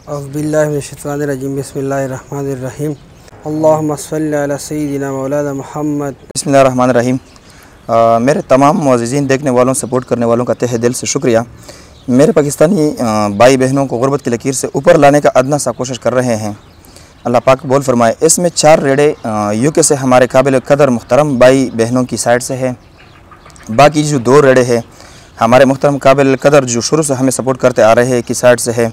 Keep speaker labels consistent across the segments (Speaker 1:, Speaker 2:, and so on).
Speaker 1: औज़ुबिल्लाहिमिनश्शैतानिर्रजीम बिस्मिल्लाहिर्रहमानिर्रहीम अल्लाहुम्मा सल्लि अला सय्यिदिना मौलाना मुहम्मद।
Speaker 2: बिस्मिल्लाहिर्रहमानिर्रहीम। मेरे तमाम मुअज़्ज़िज़ीन, देखने वालों, सपोर्ट करने वालों का तहे दिल से शुक्रिया। मेरे पाकिस्तानी भाई बहनों को गुर्बत की लकीर से ऊपर लाने का अदना सा कोशिश कर रहे हैं। अल्लाह पाक बोल फरमाए। इसमें 4 रेड़े यूके से हमारे काबिल कदर मुहतरम भाई बहनों की साइड से है। बाकी जो 2 रेड़े हैं हमारे मुहतरम काबिल कदर जो शुरू से हमें सपोर्ट करते आ रहे हैं की साइड से है,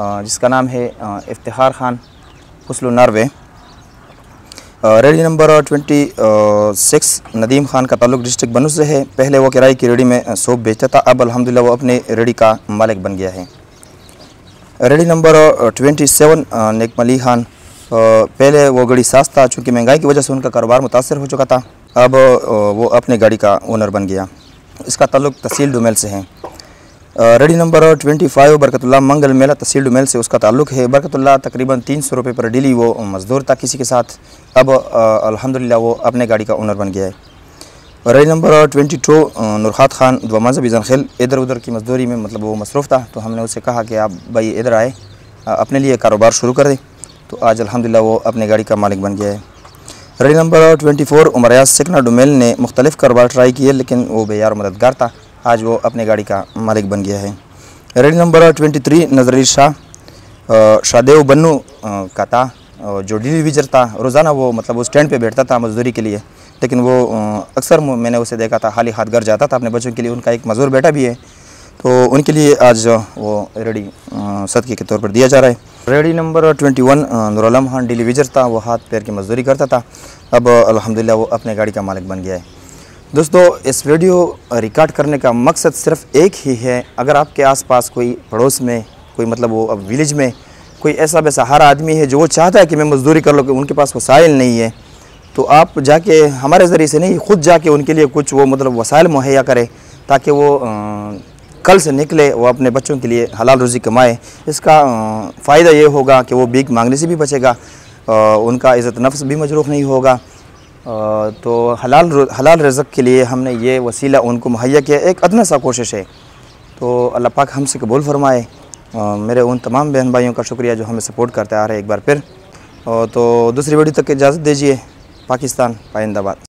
Speaker 2: जिसका नाम है इफ्तिखार खान हुस्न Norway. Ready number 26 Nadeem Khan का ताल्लुक डिस्ट्रिक्ट बनू से है। पहले वो किराए की रेडी में सोप बेचता था, अब अल्हम्दुलिल्लाह वो अपने रेडी का मालिक बन गया है। रेडी नंबर 27 नेकमली खान, पहले वो गाड़ी सास था, चूँकि महंगाई की वजह से उनका कारोबार मुतासर हो चुका था, अब वो अपने गाड़ी का ओनर बन गया। इसका ताल्लुक तहसील डुमेल से है। रेडी नंबर 25 बरकतुल्लाह मंगल मेला तहसील डुमेल से उसका ताल्लुक है। बरकतुल्लाह तकरीबन 300 रुपये पर डेली वो मज़दूर था किसी के साथ, अब अल्हम्दुलिल्लाह वो अपने गाड़ी का ओनर बन गया है। रेडी नंबर 22 नुरखात खान दुआमाज़ा बिजनखेल, इधर उधर की मज़दूरी में मतलब वो मसरूफ़ था, तो हमने उससे कहा कि आप भाई इधर आए, अपने लिए कारोबार शुरू कर दें, तो आज अल्हम्दुलिल्लाह वो अपने गाड़ी का मालिक बन गया है। रेडी नंबर 24 उमरियाज सिकना डुमेल ने मुख्तलिफ़ कारोबार ट्राई किए, लेकिन वो बेयार मददगार था, आज वो अपने गाड़ी का मालिक बन गया है। रेडी नंबर 23 नजरी शाह शाहदेव बन्नू का था, जो डेली विजर था। रोज़ाना वो मतलब वो स्टैंड पे बैठता था मजदूरी के लिए, लेकिन वो अक्सर मैंने उसे देखा था खाली हाथ घर जाता था अपने बच्चों के लिए। उनका एक मजदूर बेटा भी है, तो उनके लिए आज वो रेडी सदक़े के तौर पर दिया जा रहा है। Ready number 21 Nurul Khan daily wager था, वो हाथ पैर की मजदूरी करता था, अब अल्हम्दुलिल्लाह वो अपने गाड़ी का मालिक बन गया है। दोस्तों, इस वीडियो रिकॉर्ड करने का मकसद सिर्फ एक ही है। अगर आपके आसपास कोई पड़ोस में कोई मतलब वो विलेज में कोई ऐसा बेसहारा आदमी है जो वो चाहता है कि मैं मजदूरी कर लूँ, कि उनके पास वसाइल नहीं है, तो आप जाके हमारे ज़रिए से नहीं, ख़ुद जाके उनके लिए कुछ वो मतलब वसाइल मुहैया करें, ताकि वो कल से निकले, वो अपने बच्चों के लिए हलाल रोज़ी कमाए। इसका फ़ायदा ये होगा कि वो भीख मांगने से भी बचेगा, उनका इज़्ज़त नफ्स भी मजरूह नहीं होगा। तो हलाल रिज़्क़ के लिए हमने ये वसीला उनको मुहैया किया, एक अदना सा कोशिश है। तो अल्लाह पाक हमसे कबूल फरमाए। मेरे उन तमाम बहन भाइयों का शुक्रिया जो हमें सपोर्ट करते आ रहे हैं एक बार फिर। तो दूसरी वीडियो तक इजाज़त दीजिए। पाकिस्तान पाइंदाबाद।